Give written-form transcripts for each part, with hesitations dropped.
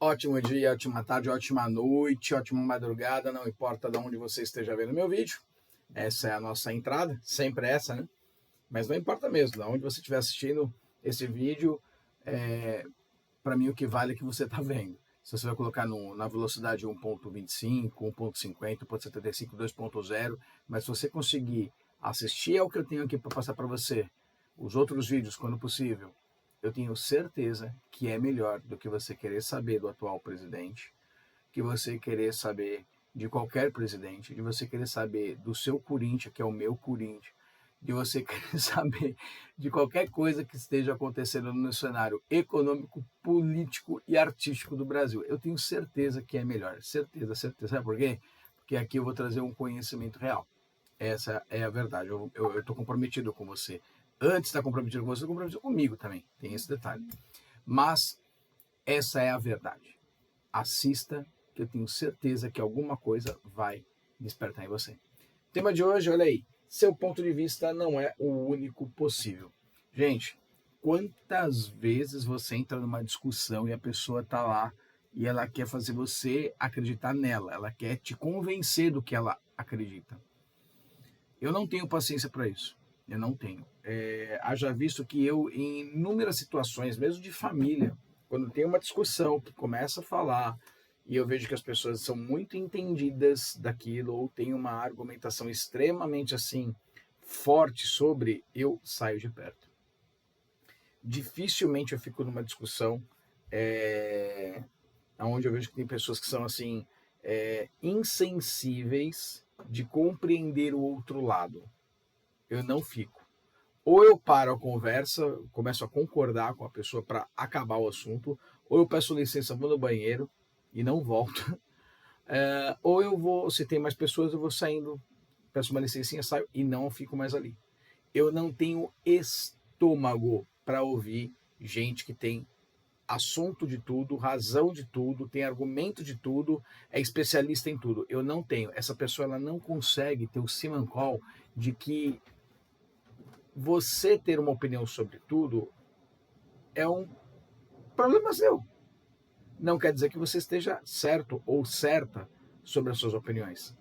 Ótimo dia, ótima tarde, ótima noite, ótima madrugada, não importa de onde você esteja vendo meu vídeo. Essa é a nossa entrada, sempre essa, né? Mas não importa mesmo, de onde você estiver assistindo esse vídeo, para mim o que vale é que você está vendo. Se você vai colocar na velocidade 1.25, 1.50, 1.75, 2.0, mas se você conseguir assistir ao que eu tenho aqui para passar para você, os outros vídeos, quando possível, eu tenho certeza que é melhor do que você querer saber do atual presidente, que você querer saber de qualquer presidente, de você querer saber do seu Corinthians, que é o meu Corinthians, de você querer saber de qualquer coisa que esteja acontecendo no cenário econômico, político e artístico do Brasil. Eu tenho certeza que é melhor. Certeza, certeza. Sabe por quê? Porque aqui eu vou trazer um conhecimento real. Essa é a verdade. Eu estou comprometido com você. Antes de estar comprometido com você, eu estou comprometido comigo também. Tem esse detalhe. Mas essa é a verdade. Assista, que eu tenho certeza que alguma coisa vai despertar em você. Tema de hoje, olha aí. Seu ponto de vista não é o único possível. Gente, quantas vezes você entra numa discussão e a pessoa está lá e ela quer fazer você acreditar nela, ela quer te convencer do que ela acredita. Eu não tenho paciência para isso. Eu não tenho. Haja visto que eu, em inúmeras situações, mesmo de família, quando tem uma discussão que começa a falar e eu vejo que as pessoas são muito entendidas daquilo ou tem uma argumentação extremamente assim forte sobre, eu saio de perto. Dificilmente eu fico numa discussão onde eu vejo que tem pessoas que são assim insensíveis de compreender o outro lado. Eu não fico. Ou eu paro a conversa, começo a concordar com a pessoa para acabar o assunto, ou eu peço licença, vou no banheiro e não volto. Ou eu vou, se tem mais pessoas, eu vou saindo, peço uma licencinha, saio e não fico mais ali. Eu não tenho estômago para ouvir gente que tem assunto de tudo, razão de tudo, tem argumento de tudo, é especialista em tudo. Eu não tenho. Essa pessoa ela não consegue ter o simancol de que você ter uma opinião sobre tudo é um problema seu. Não quer dizer que você esteja certo ou certa sobre as suas opiniões.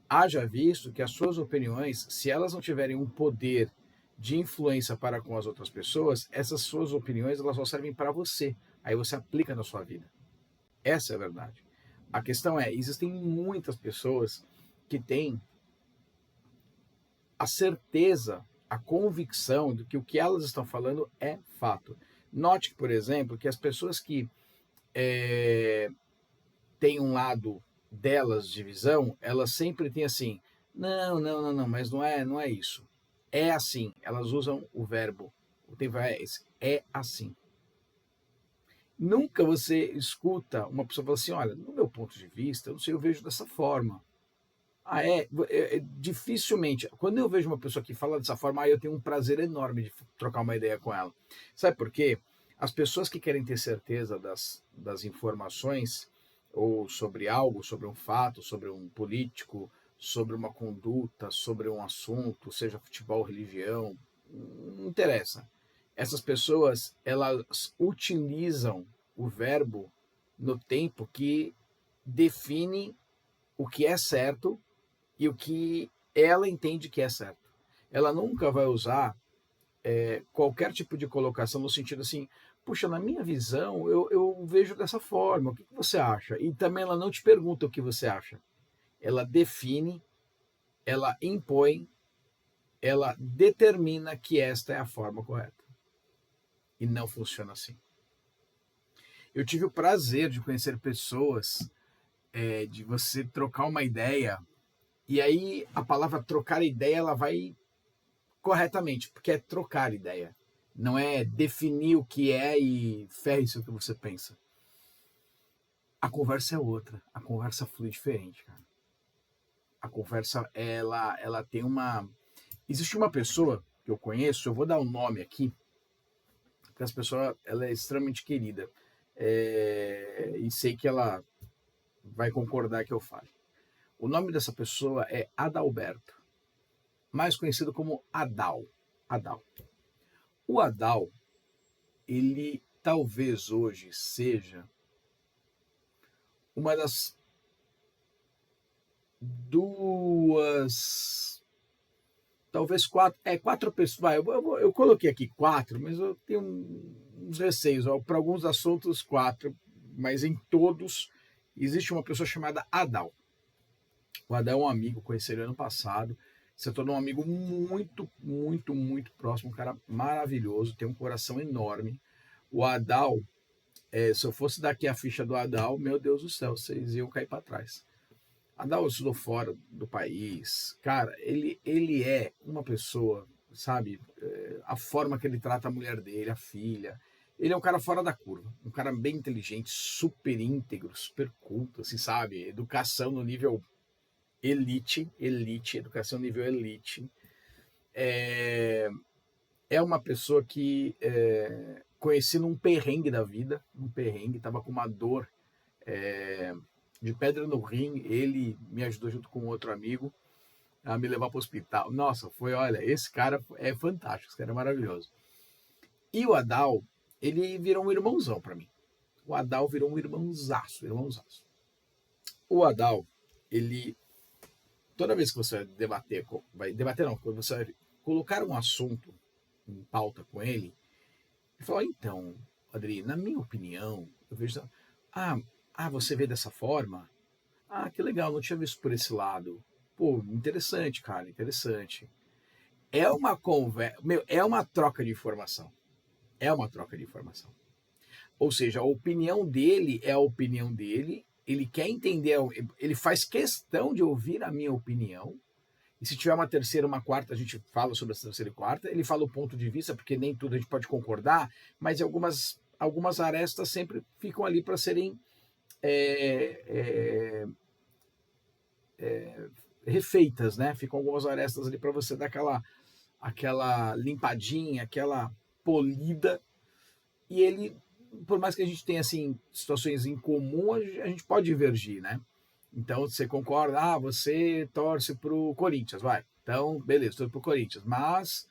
Haja visto que as suas opiniões, se elas não tiverem um poder de influência para com as outras pessoas, essas suas opiniões elas só servem para você. Aí você aplica na sua vida. Essa é a verdade. A questão é, existem muitas pessoas que têm a certeza, a convicção de que o que elas estão falando é fato. Note, por exemplo, que as pessoas que têm um lado delas de visão, elas sempre têm assim, não, mas não é isso. É assim, elas usam o verbo, o tempo é esse, é assim. Nunca você escuta uma pessoa falar assim, olha, no meu ponto de vista, eu não sei, eu vejo dessa forma. Dificilmente. Quando eu vejo uma pessoa que fala dessa forma, eu tenho um prazer enorme de trocar uma ideia com ela. Sabe por quê? As pessoas que querem ter certeza das informações, ou sobre algo, sobre um fato, sobre um político, sobre uma conduta, sobre um assunto, seja futebol, religião, não interessa. Essas pessoas, elas utilizam o verbo no tempo que define o que é certo e o que ela entende que é certo. Ela nunca vai usar qualquer tipo de colocação no sentido assim, puxa, na minha visão, eu vejo dessa forma, o que você acha? E também ela não te pergunta o que você acha. Ela define, ela impõe, ela determina que esta é a forma correta. E não funciona assim. Eu tive o prazer de conhecer pessoas, de você trocar uma ideia, e aí a palavra trocar ideia, ela vai corretamente, porque é trocar ideia. Não é definir o que é e ferre-se o que você pensa. A conversa é outra. A conversa flui diferente, cara. A conversa, ela tem uma... Existe uma pessoa que eu conheço, eu vou dar um nome aqui, porque essa pessoa ela é extremamente querida. E sei que ela vai concordar que eu fale. O nome dessa pessoa é Adalberto, mais conhecido como Adal. Adal. O Adal, ele talvez hoje seja uma das duas, talvez quatro pessoas. Vai, eu coloquei aqui quatro, mas eu tenho uns receios. Para alguns assuntos, quatro, mas em todos existe uma pessoa chamada Adal. O Adal é um amigo, conheci ele ano passado. Se tornou um amigo muito, muito, muito próximo, um cara maravilhoso, tem um coração enorme. O Adal, se eu fosse daqui a ficha do Adal, meu Deus do céu, vocês iam cair para trás. Adal estudou fora do país. Cara, ele é uma pessoa, sabe? A forma que ele trata a mulher dele, a filha. Ele é um cara fora da curva. Um cara bem inteligente, super íntegro, super culto, assim, sabe? Educação no nível elite, educação nível elite. É uma pessoa que conheci num perrengue da vida, estava com uma dor de pedra no rim, ele me ajudou junto com outro amigo a me levar para o hospital. Nossa, olha, esse cara é fantástico, esse cara é maravilhoso. E o Adal, ele virou um irmãozão para mim. O Adal virou um irmãozaço. O Adal, ele, toda vez que você vai debater não, quando você vai colocar um assunto em pauta com ele, ele fala, então, Adri, na minha opinião, eu vejo, você vê dessa forma? Ah, que legal, não tinha visto por esse lado. Pô, interessante, cara, interessante. É uma conversa, é uma troca de informação. Ou seja, a opinião dele é a opinião dele, ele quer entender, ele faz questão de ouvir a minha opinião, e se tiver uma terceira, uma quarta, a gente fala sobre essa terceira e quarta, ele fala o ponto de vista, porque nem tudo a gente pode concordar, mas algumas arestas sempre ficam ali para serem refeitas, né? Ficam algumas arestas ali para você dar aquela limpadinha, aquela polida, e ele, por mais que a gente tenha assim situações em comum, a gente pode divergir, né? Então você concorda, você torce pro Corinthians, vai. Então, beleza, torço pro Corinthians, mas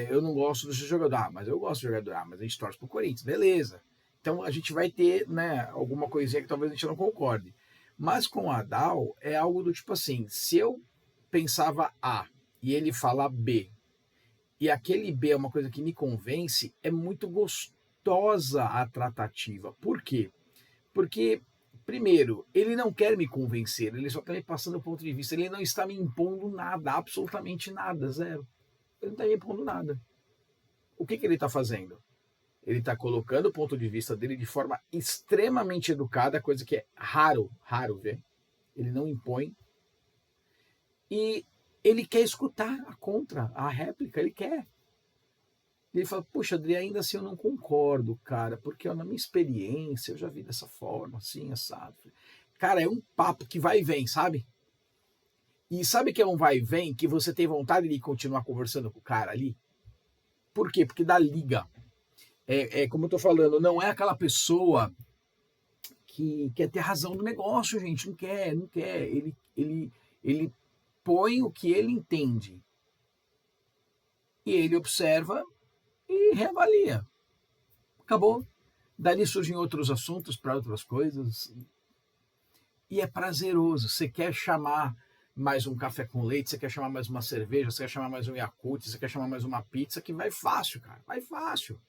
eu não gosto do jogador, mas eu gosto do jogador, mas a gente torce pro Corinthians, beleza. Então a gente vai ter, né, alguma coisinha que talvez a gente não concorde. Mas com o Adal é algo do tipo assim, se eu pensava A e ele fala B, e aquele B é uma coisa que me convence, é muito gostosa a tratativa. Por quê? Porque, primeiro, ele não quer me convencer, ele só está me passando o ponto de vista, ele não está me impondo nada, absolutamente nada, zero. Ele não está me impondo nada. O que ele está fazendo? Ele está colocando o ponto de vista dele de forma extremamente educada, coisa que é raro ver. Ele não impõe. E ele quer escutar a réplica, ele quer. Ele fala, puxa, Adri, ainda assim eu não concordo, cara, porque na minha experiência eu já vi dessa forma, assim, assado. Cara, é um papo que vai e vem, sabe? E sabe que é um vai e vem que você tem vontade de continuar conversando com o cara ali? Por quê? Porque dá liga. Como eu tô falando, não é aquela pessoa que quer ter razão do negócio, gente. Não quer. Ele põe o que ele entende. E ele observa e reavalia. Acabou. Dali surgem outros assuntos para outras coisas. E é prazeroso. Você quer chamar mais um café com leite, você quer chamar mais uma cerveja, você quer chamar mais um Yakult, você quer chamar mais uma pizza, que vai fácil, cara. Vai fácil.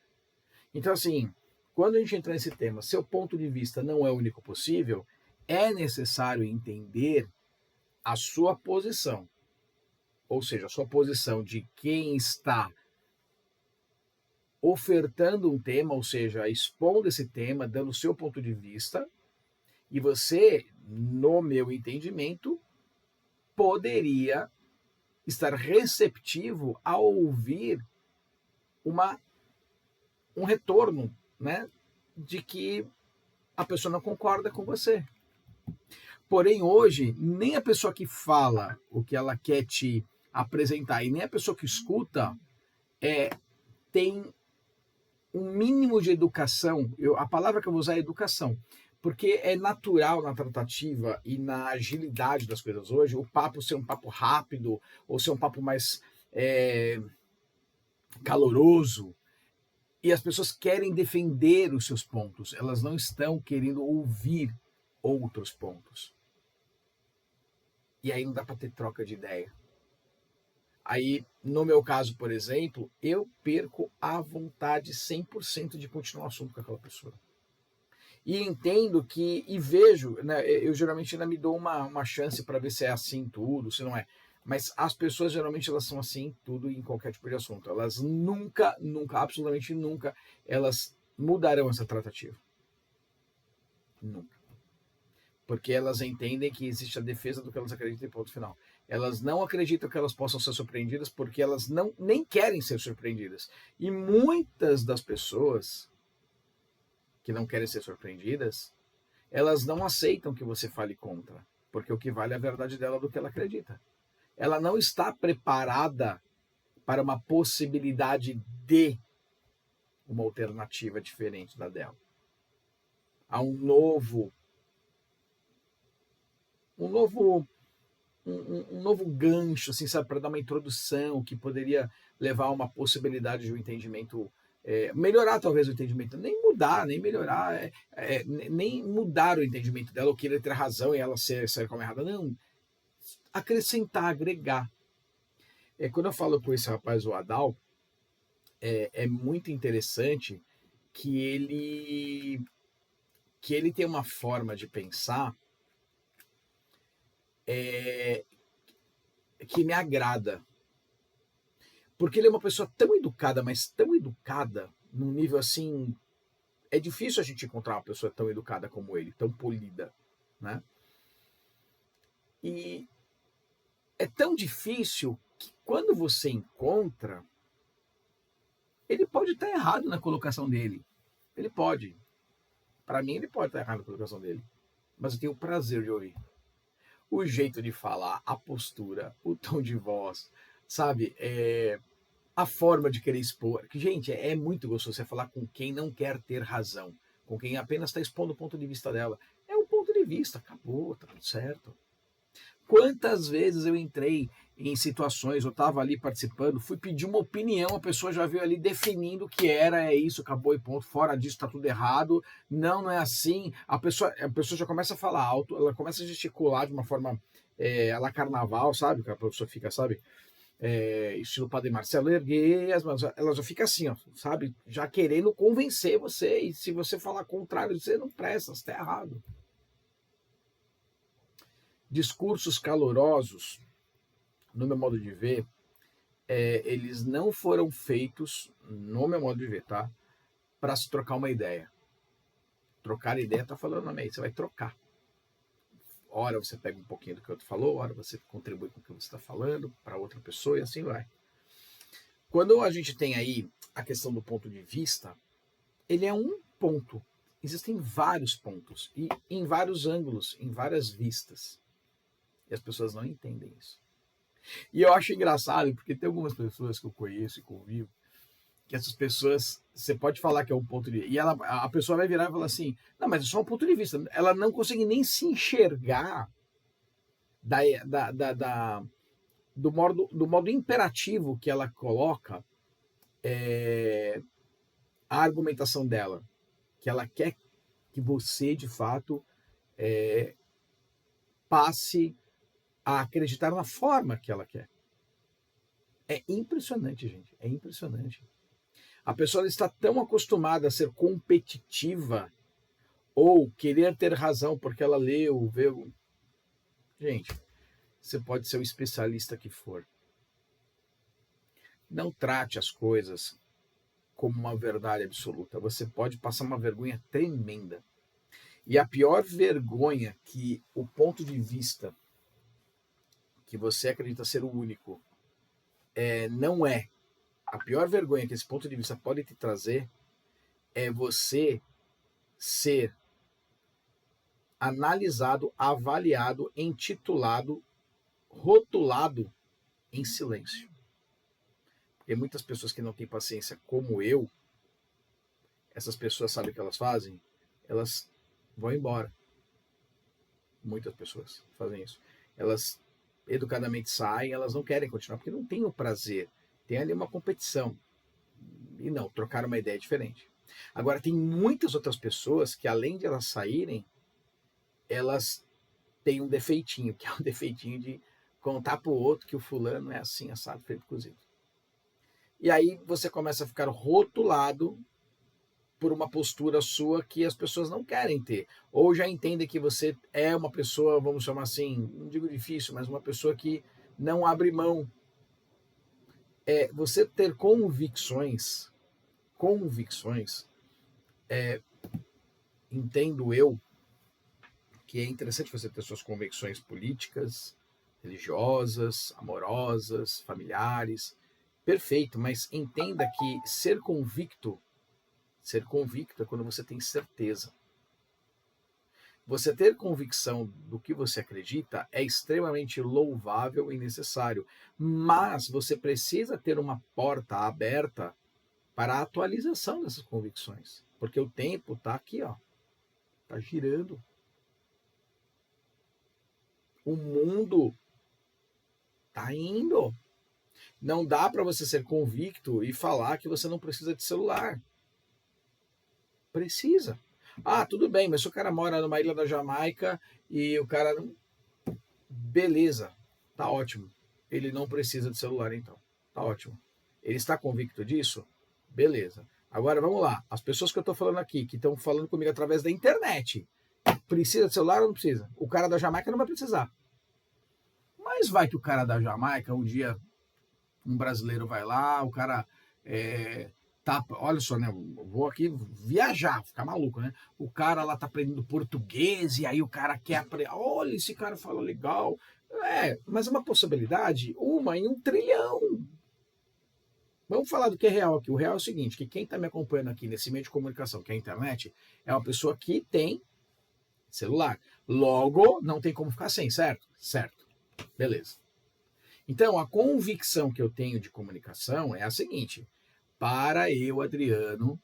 Então, assim, quando a gente entra nesse tema, seu ponto de vista não é o único possível, é necessário entender a sua posição. Ou seja, a sua posição de quem está ofertando um tema, ou seja, expondo esse tema, dando o seu ponto de vista, e você, no meu entendimento, poderia estar receptivo a ouvir um retorno, né, de que a pessoa não concorda com você. Porém, hoje, nem a pessoa que fala o que ela quer te apresentar e nem a pessoa que escuta tem um mínimo de educação. A palavra que eu vou usar é educação, porque é natural na tratativa e na agilidade das coisas hoje o papo ser um papo rápido ou ser um papo mais caloroso. E as pessoas querem defender os seus pontos, elas não estão querendo ouvir outros pontos. E aí não dá para ter troca de ideia. Aí, no meu caso, por exemplo, eu perco a vontade 100% de continuar o assunto com aquela pessoa. E entendo que, e vejo, né, eu geralmente ainda me dou uma chance para ver se é assim tudo, se não é. Mas as pessoas geralmente elas são assim tudo em qualquer tipo de assunto. Elas nunca, nunca, absolutamente nunca, elas mudarão essa tratativa. Nunca. Porque elas entendem que existe a defesa do que elas acreditam em ponto final. Elas não acreditam que elas possam ser surpreendidas porque elas não nem querem ser surpreendidas. E muitas das pessoas que não querem ser surpreendidas, elas não aceitam que você fale contra, porque o que vale é a verdade dela do que ela acredita. Ela não está preparada para uma possibilidade de uma alternativa diferente da dela. Há um novo gancho, assim, sabe, para dar uma introdução que poderia levar a uma possibilidade de um entendimento, melhorar talvez o entendimento, nem mudar, nem melhorar, nem mudar o entendimento dela, ou querer ter razão e ela sair como errada, não, acrescentar, agregar. Quando eu falo com esse rapaz, o Adal, é muito interessante que ele tem uma forma de pensar que me agrada. Porque ele é uma pessoa tão educada, mas tão educada, num nível assim. É difícil a gente encontrar uma pessoa tão educada como ele, tão polida, né? E é tão difícil que quando você encontra, ele pode estar errado na colocação dele. Ele pode. Para mim, ele pode estar errado na colocação dele. Mas eu tenho o prazer de ouvir. O jeito de falar, a postura, o tom de voz, sabe? A forma de querer expor. Gente, é muito gostoso você falar com quem não quer ter razão, com quem apenas está expondo o ponto de vista dela. É um ponto de vista, acabou, tá tudo certo. Quantas vezes eu entrei em situações, eu estava ali participando, fui pedir uma opinião, a pessoa já veio ali definindo o que era, é isso, acabou e ponto, fora disso tá tudo errado, não é assim, a pessoa já começa a falar alto, ela começa a gesticular de uma forma, a la carnaval, sabe, que a pessoa fica, sabe, estilo Padre Marcelo, erguer as mãos, ela já fica assim, ó, sabe, já querendo convencer você, e se você falar contrário, você não presta, você tá errado. Discursos calorosos, no meu modo de ver, eles não foram feitos, no meu modo de ver, tá? Para se trocar uma ideia. Trocar ideia tá falando na meia, você vai trocar. Ora você pega um pouquinho do que o outro falou, ora você contribui com o que você está falando para outra pessoa e assim vai. Quando a gente tem aí a questão do ponto de vista, ele é um ponto. Existem vários pontos e em vários ângulos, em várias vistas. E as pessoas não entendem isso. E eu acho engraçado, porque tem algumas pessoas que eu conheço e convivo, que essas pessoas, você pode falar que é um ponto de vista, e a pessoa vai virar e falar assim, não, mas é só um ponto de vista. Ela não consegue nem se enxergar do modo imperativo que ela coloca a argumentação dela, que ela quer que você, de fato, passe a acreditar na forma que ela quer. É impressionante, gente. É impressionante. A pessoa está tão acostumada a ser competitiva ou querer ter razão porque ela leu, viu. Gente, você pode ser o especialista que for. Não trate as coisas como uma verdade absoluta. Você pode passar uma vergonha tremenda. E a pior vergonha que o ponto de vista que você acredita ser o único não é. A pior vergonha que esse ponto de vista pode te trazer é você ser analisado, avaliado, intitulado, rotulado em silêncio. Porque muitas pessoas que não têm paciência como eu, essas pessoas sabem o que elas fazem? Elas vão embora. Muitas pessoas fazem isso. Elas educadamente saem, elas não querem continuar, porque não tem o prazer. Tem ali uma competição. E não, trocaram uma ideia diferente. Agora, tem muitas outras pessoas que, além de elas saírem, elas têm um defeitinho, que é o defeitinho de contar para o outro que o fulano é assim, assado, feito, cozido. E aí você começa a ficar rotulado por uma postura sua que as pessoas não querem ter. Ou já entendem que você é uma pessoa, vamos chamar assim, não digo difícil, mas uma pessoa que não abre mão. Você ter convicções, entendo eu, que é interessante você ter suas convicções políticas, religiosas, amorosas, familiares, perfeito, mas entenda que ser convicto é quando você tem certeza. Você ter convicção do que você acredita é extremamente louvável e necessário, mas você precisa ter uma porta aberta para a atualização dessas convicções, porque o tempo está aqui, ó, está girando. O mundo está indo. Não dá para você ser convicto e falar que você não precisa de celular. Precisa. Ah, tudo bem, mas se o cara mora numa ilha da Jamaica e o cara... Beleza, tá ótimo. Ele não precisa de celular, então. Tá ótimo. Ele está convicto disso? Beleza. Agora, vamos lá. As pessoas que eu estou falando aqui, que estão falando comigo através da internet, precisa de celular ou não precisa? O cara da Jamaica não vai precisar. Mas vai que o cara da Jamaica, um dia, um brasileiro vai lá, o cara... olha só, né? Vou aqui viajar, ficar maluco, né? O cara lá tá aprendendo português e aí o cara quer aprender. Olha, esse cara fala legal. Mas é uma possibilidade, uma em 1 trilhão. Vamos falar do que é real aqui. O real é o seguinte, que quem tá me acompanhando aqui nesse meio de comunicação, que é a internet, é uma pessoa que tem celular. Logo, não tem como ficar sem, certo? Certo. Beleza. Então, a convicção que eu tenho de comunicação é a seguinte: para eu, Adriano,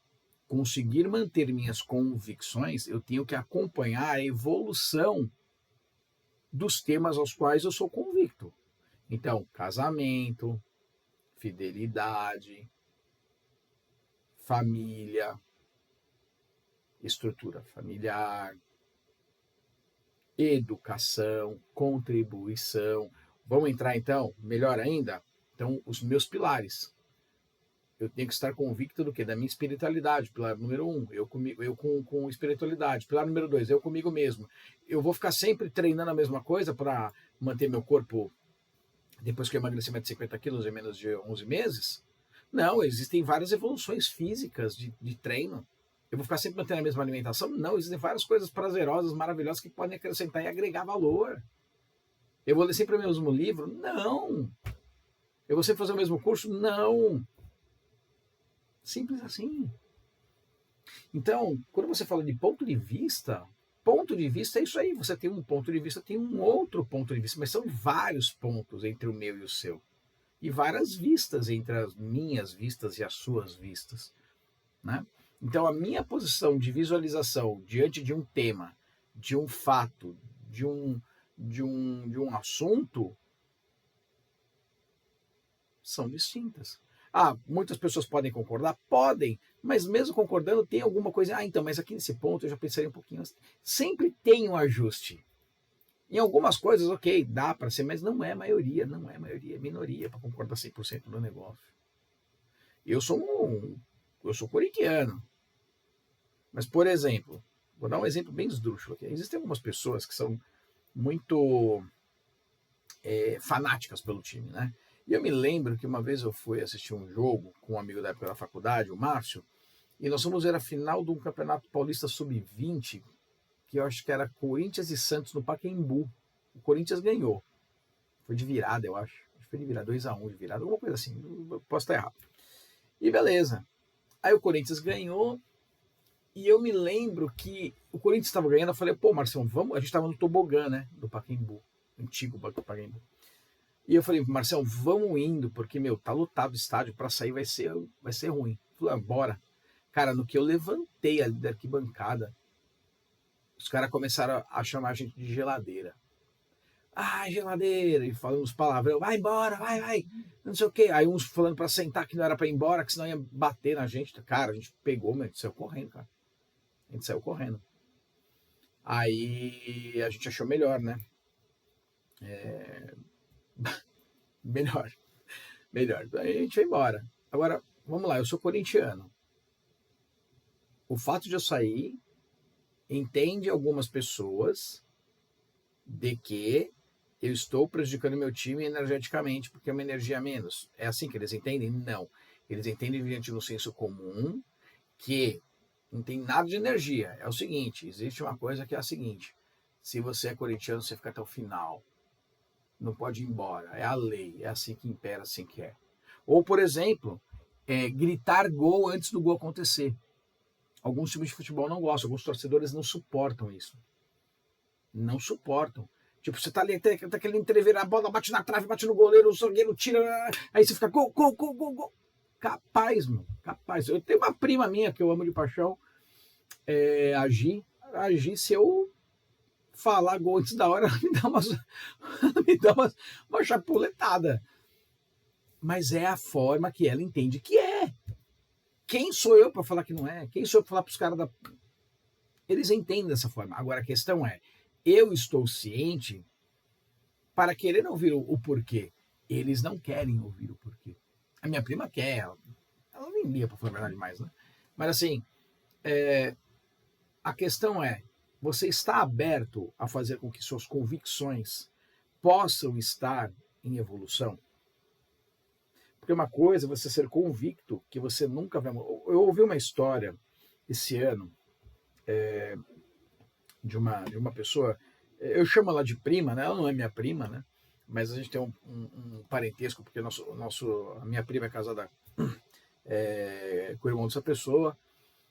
conseguir manter minhas convicções, eu tenho que acompanhar a evolução dos temas aos quais eu sou convicto. Então, casamento, fidelidade, família, estrutura familiar, educação, contribuição. Vamos entrar então, melhor ainda? Então, os meus pilares. Eu tenho que estar convicto do quê? Da minha espiritualidade, pilar número 1, eu com espiritualidade. Pilar número 2, eu comigo mesmo. Eu vou ficar sempre treinando a mesma coisa para manter meu corpo, depois que eu emagreci mais de 50 quilos em menos de 11 meses? Não, existem várias evoluções físicas de treino. Eu vou ficar sempre mantendo a mesma alimentação? Não, existem várias coisas prazerosas, maravilhosas que podem acrescentar e agregar valor. Eu vou ler sempre o mesmo livro? Não. Eu vou sempre fazer o mesmo curso? Não. Simples assim. Então, quando você fala de ponto de vista é isso aí. Você tem um ponto de vista, tem um outro ponto de vista, mas são vários pontos entre o meu e o seu. E várias vistas entre as minhas vistas e as suas vistas, né? Então, a minha posição de visualização diante de um tema, de um fato, de um assunto, são distintas. Muitas pessoas podem concordar? Podem, mas mesmo concordando, tem alguma coisa. Então, mas aqui nesse ponto eu já pensaria um pouquinho. Sempre tem um ajuste. Em algumas coisas, ok, dá para ser, mas não é maioria, é minoria para concordar 100% no negócio. Eu sou corintiano. Mas, por exemplo, vou dar um exemplo bem esdrúxulo aqui. Existem algumas pessoas que são muito fanáticas pelo time, né? E eu me lembro que uma vez eu fui assistir um jogo com um amigo da época da faculdade, o Márcio, e nós fomos ver a final de um campeonato paulista sub-20, que eu acho que era Corinthians e Santos no Pacaembu. O Corinthians ganhou. Foi de virada, eu acho. Foi de virada, 2-1 de virada, alguma coisa assim. Posso estar errado. E beleza. Aí o Corinthians ganhou, e eu me lembro que o Corinthians estava ganhando, eu falei, pô, Marcelo, vamos... A gente estava no tobogã, né, do Pacaembu, antigo Pacaembu. E eu falei, Marcelo, vamos indo, porque, tá lotado o estádio, para sair vai ser ruim. Eu falei, bora. Cara, no que eu levantei ali da arquibancada, os caras começaram a chamar a gente de geladeira. ai, geladeira, e falando uns palavrão, vai embora, vai, não sei o quê. Aí uns falando para sentar que não era para ir embora, que senão ia bater na gente. Cara, a gente pegou, mas a gente saiu correndo, cara. A gente saiu correndo. Aí a gente achou melhor, né? Melhor, melhor. Aí a gente foi embora. Agora, vamos lá, eu sou corintiano. O fato de eu sair entende algumas pessoas de que eu estou prejudicando meu time energeticamente porque é uma energia a menos. É assim que eles entendem? Não. Eles entendem diante do senso comum que não tem nada de energia. É o seguinte, existe uma coisa que é a seguinte, se você é corintiano, você fica até o final. Não pode ir embora. É a lei, é assim que impera, assim que é. Ou, por exemplo, gritar gol antes do gol acontecer. Alguns times de futebol não gostam, alguns torcedores não suportam isso. Não suportam. Tipo, você tá ali, tá querendo entreverar, a bola bate na trave, bate no goleiro, o zagueiro tira, aí você fica gol, gol, gol, gol, gol. Capaz, mano, capaz. Eu tenho uma prima minha que eu amo de paixão, a Gi. A Gi, se eu falar gol antes da hora, ela me dá uma chapuletada. Mas é a forma que ela entende que é. Quem sou eu para falar que não é? Quem sou eu para falar para os caras da. Eles entendem dessa forma. Agora a questão é: eu estou ciente para querer ouvir o porquê. Eles não querem ouvir o porquê. A minha prima quer, ela nem lia para falar a verdade mais, né? Mas assim, a questão é: você está aberto a fazer com que suas convicções possam estar em evolução? Porque uma coisa é você ser convicto que você nunca vai. Eu ouvi uma história esse ano de uma pessoa, eu chamo ela de prima, né? Ela não é minha prima, né? Mas a gente tem um parentesco, porque a minha prima é casada com o irmão dessa pessoa,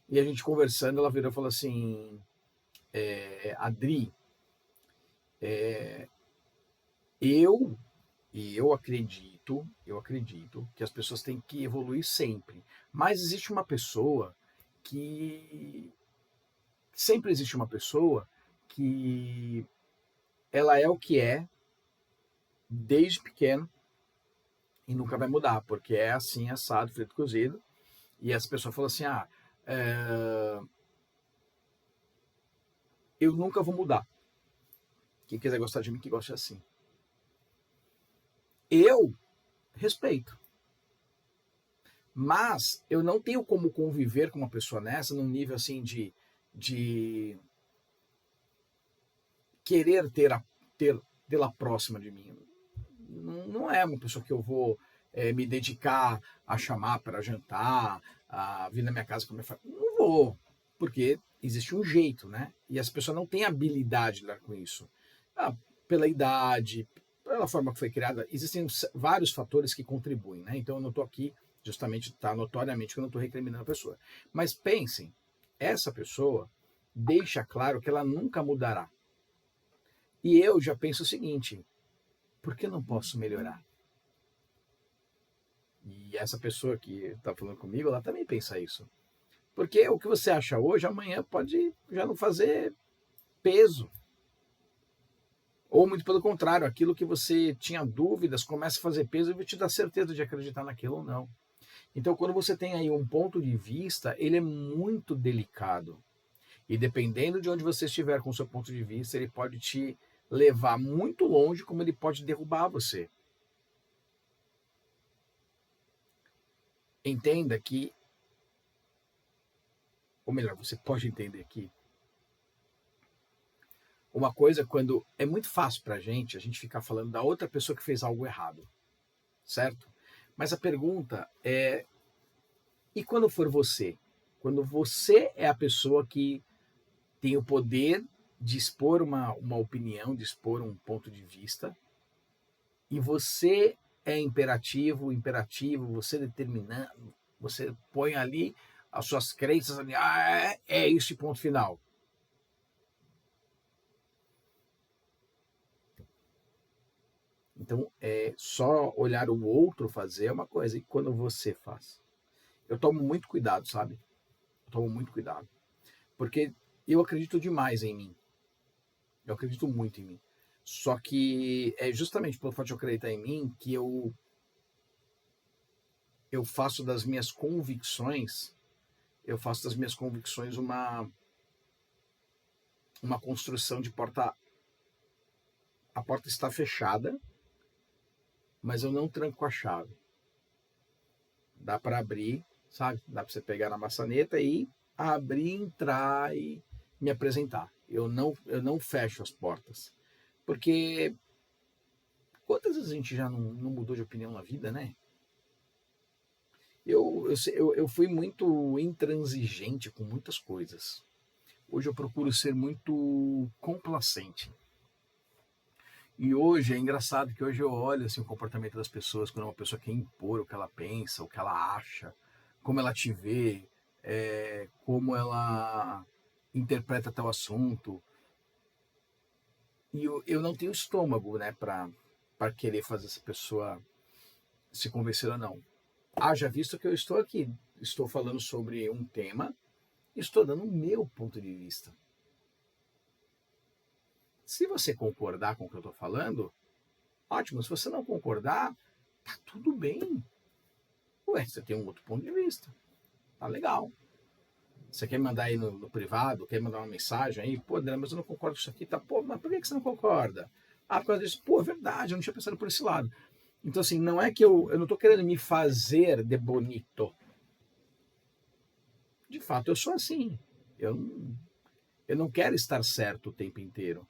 e a gente conversando, ela virou e falou assim, Adri, eu eu acredito que as pessoas têm que evoluir sempre, mas existe uma pessoa que sempre existe uma pessoa que ela é o que é desde pequeno e nunca vai mudar, porque é assim, assado, frito, cozido. E essa pessoa falou assim: eu nunca vou mudar. Quem quiser gostar de mim, que goste assim. Eu respeito. Mas eu não tenho como conviver com uma pessoa nessa num nível assim de querer tê-la próxima de mim. Não é uma pessoa que eu vou me dedicar a chamar para jantar, a vir na minha casa com a minha família. Não vou, porque existe um jeito, né? E as pessoas não têm habilidade de lidar com isso. Pela idade, pela forma que foi criada, existem vários fatores que contribuem, né? Então eu não estou aqui justamente, tá notoriamente que eu não estou recriminando a pessoa. Mas pensem, essa pessoa deixa claro que ela nunca mudará. E eu já penso o seguinte: por que não posso melhorar? E essa pessoa que está falando comigo, ela também pensa isso. Porque o que você acha hoje, amanhã pode já não fazer peso. Ou muito pelo contrário, aquilo que você tinha dúvidas começa a fazer peso e vai te dar certeza de acreditar naquilo ou não. Então, quando você tem aí um ponto de vista, ele é muito delicado. E dependendo de onde você estiver com o seu ponto de vista, ele pode te levar muito longe, como ele pode derrubar você. Entenda que, ou melhor, você pode entender que uma coisa, quando é muito fácil para a gente ficar falando da outra pessoa que fez algo errado, certo? Mas a pergunta é: e quando for você? Quando você é a pessoa que tem o poder de expor uma opinião, de expor um ponto de vista, e você é imperativo, você determinando, você põe ali as suas crenças ali, é isso, ponto final. Então, só olhar o outro fazer é uma coisa, e quando você faz? Eu tomo muito cuidado, sabe? Eu tomo muito cuidado. Porque eu acredito demais em mim. Eu acredito muito em mim. Só que é justamente pelo fato de eu acreditar em mim que eu faço das minhas convicções, uma construção de porta. A porta está fechada, mas eu não tranco a chave. Dá para abrir, sabe? Dá para você pegar na maçaneta e abrir, entrar e me apresentar. Eu não fecho as portas. Porque quantas vezes a gente já não mudou de opinião na vida, né? Eu fui muito intransigente com muitas coisas. Hoje eu procuro ser muito complacente. E hoje é engraçado que hoje eu olho assim, o comportamento das pessoas quando uma pessoa quer impor o que ela pensa, o que ela acha, como ela te vê, como ela interpreta tal assunto. E eu não tenho estômago, né, para querer fazer essa pessoa se convencer ou não. Haja visto que eu estou aqui, estou falando sobre um tema, estou dando o meu ponto de vista. Se você concordar com o que eu estou falando, ótimo. Se você não concordar, tá tudo bem. Ué, você tem um outro ponto de vista. Tá legal. Você quer mandar aí no privado, quer mandar uma mensagem aí, pô, André, mas eu não concordo com isso aqui, tá? Pô, mas por que você não concorda? Ah, por causa disso. Pô, é verdade, eu não tinha pensado por esse lado. Então, assim, não é que eu não tô querendo me fazer de bonito. De fato, eu sou assim. Eu não quero estar certo o tempo inteiro.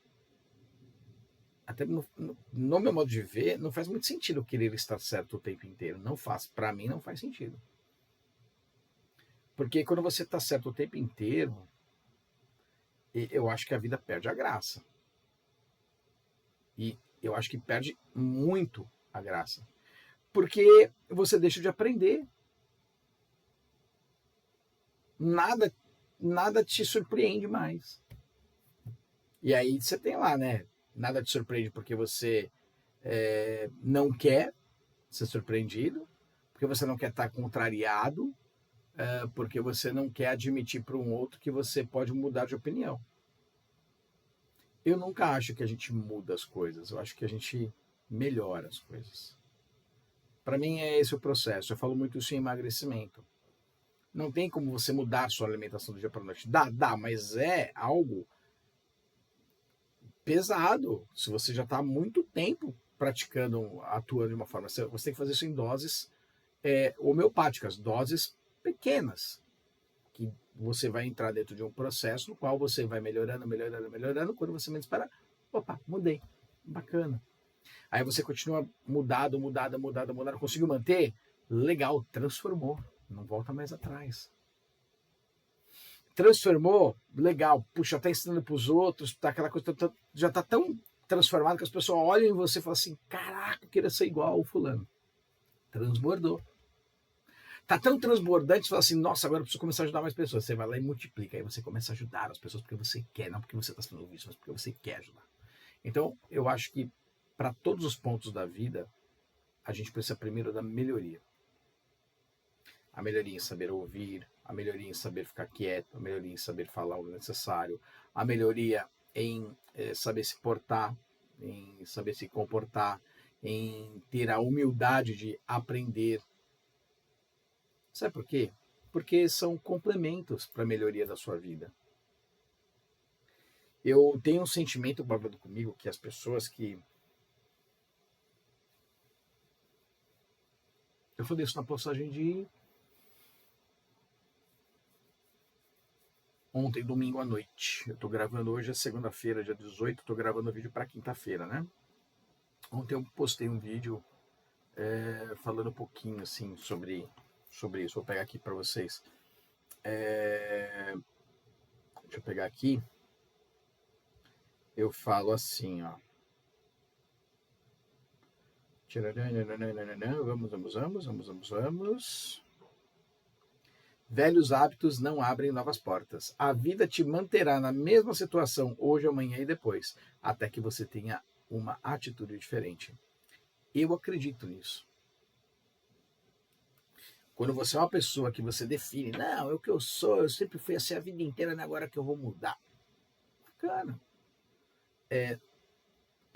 Até no meu modo de ver, não faz muito sentido eu querer estar certo o tempo inteiro. Não faz. Para mim, não faz sentido. Porque quando você está certo o tempo inteiro, eu acho que a vida perde a graça. E eu acho que perde muito a graça. Porque você deixa de aprender. Nada, nada te surpreende mais. E aí você tem lá, né? Nada te surpreende porque você não quer ser surpreendido, porque você não quer estar contrariado, porque você não quer admitir para um outro que você pode mudar de opinião. Eu nunca acho que a gente muda as coisas, eu acho que a gente melhora as coisas. Para mim é esse o processo. Eu falo muito isso em emagrecimento. Não tem como você mudar sua alimentação do dia para a noite. Dá, mas é algo pesado. Se você já está há muito tempo praticando, atuando de uma forma, você tem que fazer isso em doses homeopáticas, doses pequenas, que você vai entrar dentro de um processo no qual você vai melhorando, melhorando, melhorando. Quando você menos espera, opa, mudei, bacana. Aí você continua mudado, conseguiu manter? Legal, transformou, não volta mais atrás. Transformou, legal, puxa, tá ensinando para os outros, tá aquela coisa, já tá tão transformado que as pessoas olham em você e falam assim, caraca, eu queria ser igual ao fulano. Transbordou. Tá tão transbordante, você fala assim, nossa, agora eu preciso começar a ajudar mais pessoas. Você vai lá e multiplica, aí você começa a ajudar as pessoas porque você quer, não porque você está sendo visto, mas porque você quer ajudar. Então, eu acho que para todos os pontos da vida, a gente precisa primeiro da melhoria. A melhoria em saber ouvir, a melhoria em saber ficar quieto, a melhoria em saber falar o necessário, a melhoria em saber se portar, em saber se comportar, em ter a humildade de aprender. Sabe por quê? Porque são complementos para a melhoria da sua vida. Eu tenho um sentimento babado comigo que as pessoas que... Eu falei isso na postagem de ontem, domingo à noite. Eu tô gravando hoje, é segunda-feira, dia 18, tô gravando o vídeo para quinta-feira, né? Ontem eu postei um vídeo falando um pouquinho, assim, sobre isso. Vou pegar aqui para vocês. Deixa eu pegar aqui. Eu falo assim, ó. Vamos. Velhos hábitos não abrem novas portas. A vida te manterá na mesma situação hoje, amanhã e depois, até que você tenha uma atitude diferente. Eu acredito nisso. Quando você é uma pessoa que você define, não, é o que eu sou, eu sempre fui assim a vida inteira, não é agora que eu vou mudar. Bacana.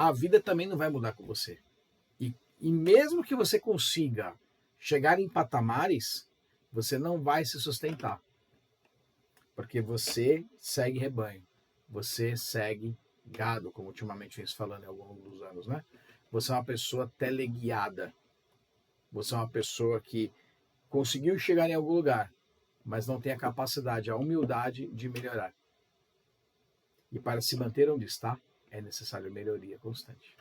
a vida também não vai mudar com você. E mesmo que você consiga chegar em patamares, você não vai se sustentar. Porque você segue rebanho. Você segue gado, como ultimamente vem se falando ao longo dos anos, né? Você é uma pessoa teleguiada. Você é uma pessoa que conseguiu chegar em algum lugar, mas não tem a capacidade, a humildade de melhorar. E para se manter onde está, é necessário melhoria constante.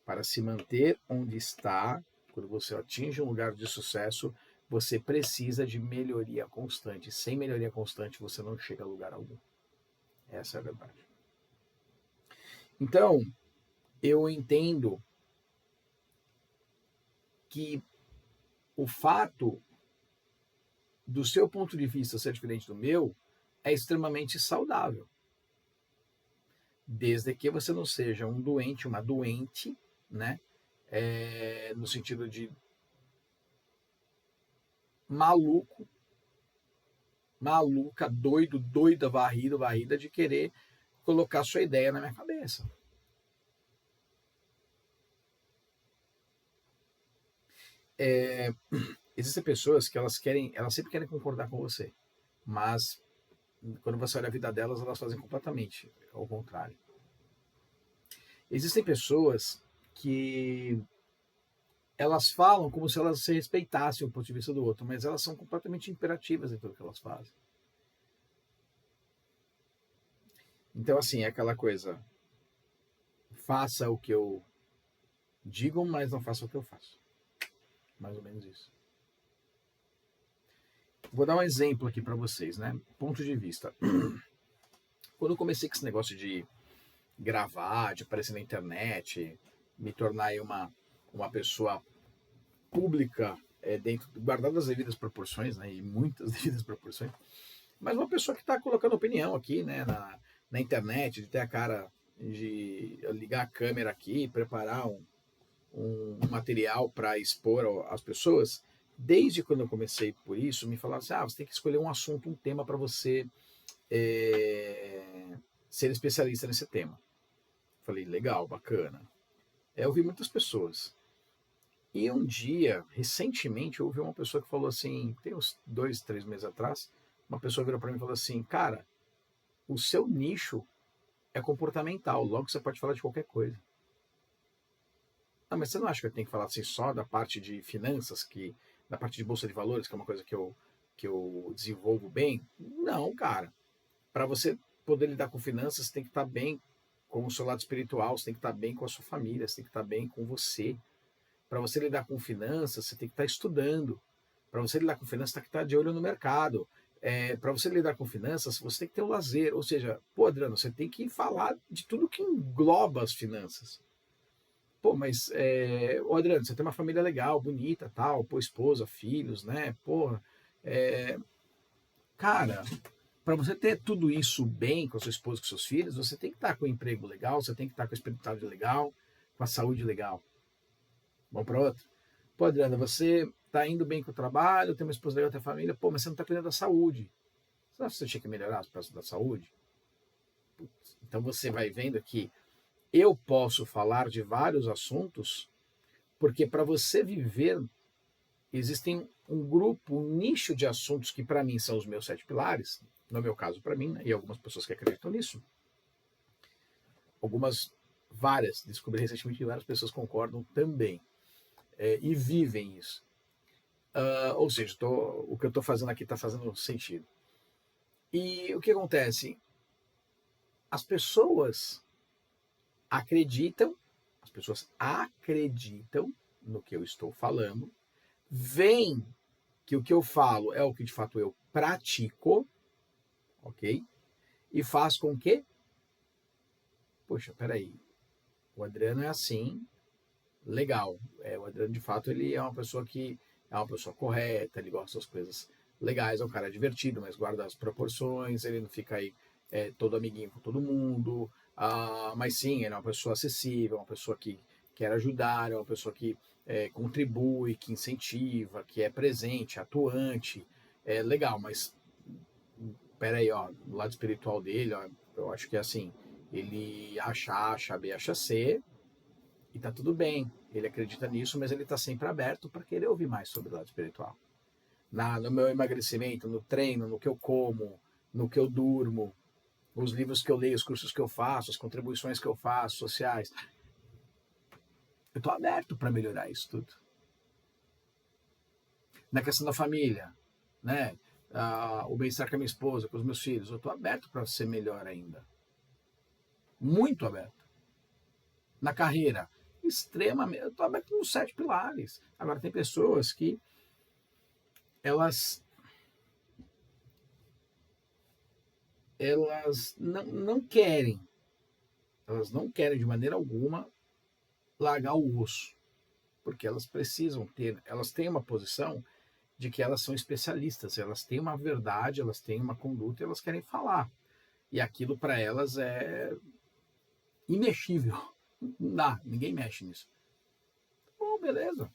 Para se manter onde está, quando você atinge um lugar de sucesso, você precisa de melhoria constante. Sem melhoria constante, você não chega a lugar algum. Essa é a verdade. Então, eu entendo que o fato do seu ponto de vista ser diferente do meu é extremamente saudável. Desde que você não seja um doente, uma doente, né? No sentido de maluco, maluca, doido, doida, varrida de querer colocar sua ideia na minha cabeça. Existem pessoas que elas sempre querem concordar com você, mas quando você olha a vida delas, elas fazem completamente ao contrário. Existem pessoas que elas falam como se elas se respeitassem o ponto de vista do outro, mas elas são completamente imperativas em tudo que elas fazem. Então, assim, é aquela coisa, faça o que eu digo, mas não faça o que eu faço. Mais ou menos isso. Vou dar um exemplo aqui para vocês, né? Ponto de vista. Quando eu comecei com esse negócio de gravar, de aparecer na internet, me tornar aí uma pessoa pública, guardando as devidas proporções, né? E muitas devidas proporções, mas uma pessoa que está colocando opinião aqui, né? Na internet, de ter a cara de ligar a câmera aqui, preparar um material para expor às pessoas. Desde quando eu comecei por isso, me falaram assim, você tem que escolher um assunto, um tema para você ser especialista nesse tema. Falei, legal, bacana. Eu ouvi muitas pessoas. E um dia, recentemente, eu ouvi uma pessoa que falou assim, tem uns 2, 3 meses atrás, uma pessoa virou para mim e falou assim, cara, o seu nicho é comportamental, logo você pode falar de qualquer coisa. Mas você não acha que eu tenho que falar assim só da parte de finanças, da parte de bolsa de valores, que é uma coisa que eu desenvolvo bem? Não, cara. Para você poder lidar com finanças, você tem que estar bem com o seu lado espiritual, você tem que estar bem com a sua família, você tem que estar bem com você. Para você lidar com finanças, você tem que estar estudando. Para você lidar com finanças, você tem que estar de olho no mercado. Para você lidar com finanças, você tem que ter o lazer. Ou seja, Adriano, você tem que falar de tudo que engloba as finanças. Mas, Adriano, você tem uma família legal, bonita, tal, esposa, filhos, né? Cara, para você ter tudo isso bem com a sua esposa, com seus filhos, você tem que estar com um emprego legal, você tem que estar com a espiritualidade legal, com a saúde legal. Vamos para outro? Adriano, você está indo bem com o trabalho, tem uma esposa legal, tem família, mas você não está cuidando da saúde. Você tinha que melhorar as peças da saúde? Então você vai vendo que eu posso falar de vários assuntos, porque para você viver, existem um grupo, um nicho de assuntos que para mim são os meus 7 pilares, no meu caso para mim, né, e algumas pessoas que acreditam nisso. Várias, descobri recentemente que várias pessoas concordam também e vivem isso. Ou seja, o que eu estou fazendo aqui está fazendo sentido. E o que acontece? As pessoas acreditam no que eu estou falando, veem que o que eu falo é o que de fato eu pratico, ok? E faz com que, poxa, peraí, o Adriano é assim, legal. O Adriano, de fato, ele é uma pessoa que é uma pessoa correta, ele gosta das coisas legais, é um cara divertido, mas guarda as proporções, ele não fica aí todo amiguinho com todo mundo, mas sim, ele é uma pessoa acessível, uma pessoa que quer ajudar, é uma pessoa que contribui, que incentiva, que é presente, atuante, legal, mas peraí, do lado espiritual dele, eu acho que é assim, Ele acha A, acha B, acha C, e tá tudo bem. Ele acredita nisso, mas ele tá sempre aberto para querer ouvir mais sobre o lado espiritual. No meu emagrecimento, no treino, no que eu como, no que eu durmo, os livros que eu leio, os cursos que eu faço, as contribuições que eu faço, sociais. Eu estou aberto para melhorar isso tudo. Na questão da família, né? O bem-estar com a minha esposa, com os meus filhos, eu estou aberto para ser melhor ainda. Muito aberto. Na carreira, extremamente. Eu estou aberto nos 7 pilares. Agora, tem pessoas que elas não querem, elas não querem de maneira alguma largar o osso, porque elas precisam ter, elas têm uma posição de que elas são especialistas, elas têm uma verdade, elas têm uma conduta e elas querem falar. E aquilo para elas é imexível. Não dá, ninguém mexe nisso. Bom, beleza.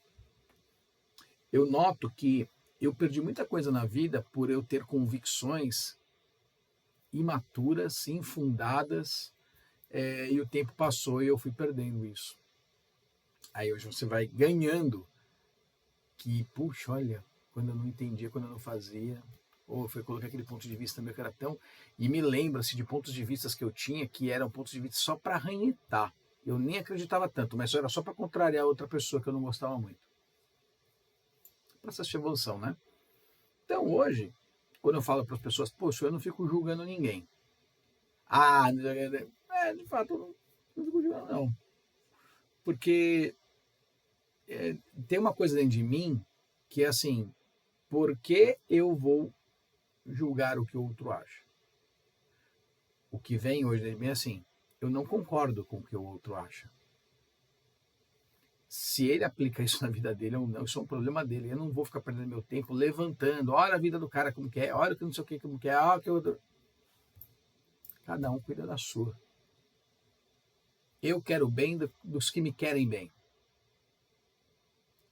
Eu noto que eu perdi muita coisa na vida por eu ter convicções imaturas, infundadas, e o tempo passou e eu fui perdendo isso. Aí hoje você vai ganhando que, puxa, olha, quando eu não entendia, quando eu não fazia, ou foi colocar aquele ponto de vista meu que era tão... E me lembra-se de pontos de vista que eu tinha que eram pontos de vista só para arranhetar. Eu nem acreditava tanto, mas era só para contrariar outra pessoa que eu não gostava muito. Processo de evolução, né? Então hoje, quando eu falo para as pessoas, poxa, eu não fico julgando ninguém. De fato, não fico julgando, não. Porque tem uma coisa dentro de mim que é assim, por que eu vou julgar o que o outro acha? O que vem hoje dentro de mim é assim, eu não concordo com o que o outro acha. Se ele aplica isso na vida dele ou não, isso é um problema dele. Eu não vou ficar perdendo meu tempo levantando, olha a vida do cara como que é, olha que não sei o que como que é, olha que eu... Cada um cuida da sua. Eu quero o bem dos que me querem bem.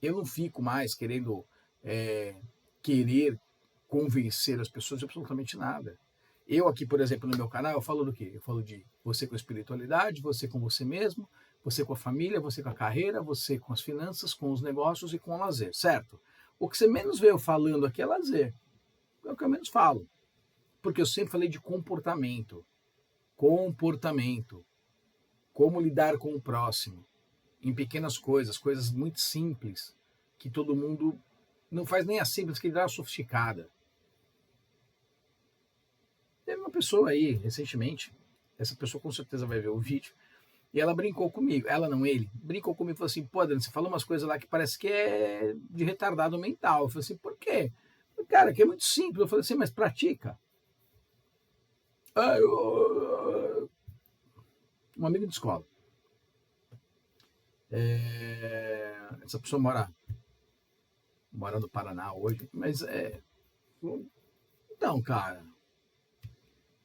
Eu não fico mais querendo querer convencer as pessoas de absolutamente nada. Eu aqui, por exemplo, no meu canal, eu falo do quê? Eu falo de você com a espiritualidade, você com você mesmo, você com a família, você com a carreira, você com as finanças, com os negócios e com o lazer, certo? O que você menos vê eu falando aqui é lazer. É o que eu menos falo. Porque eu sempre falei de comportamento. Comportamento. Como lidar com o próximo. Em pequenas coisas, coisas muito simples, que todo mundo não faz nem a simples, que dá a sofisticada. Teve uma pessoa aí, recentemente, essa pessoa com certeza vai ver o vídeo, e ela brincou comigo, ela não ele, brincou comigo e falou assim, pô, Adriano, você falou umas coisas lá que parece que é de retardado mental. Eu falei assim, por quê? Cara, que é muito simples. Eu falei assim, mas pratica. Um amigo de escola. Essa pessoa mora no Paraná hoje, mas então, cara,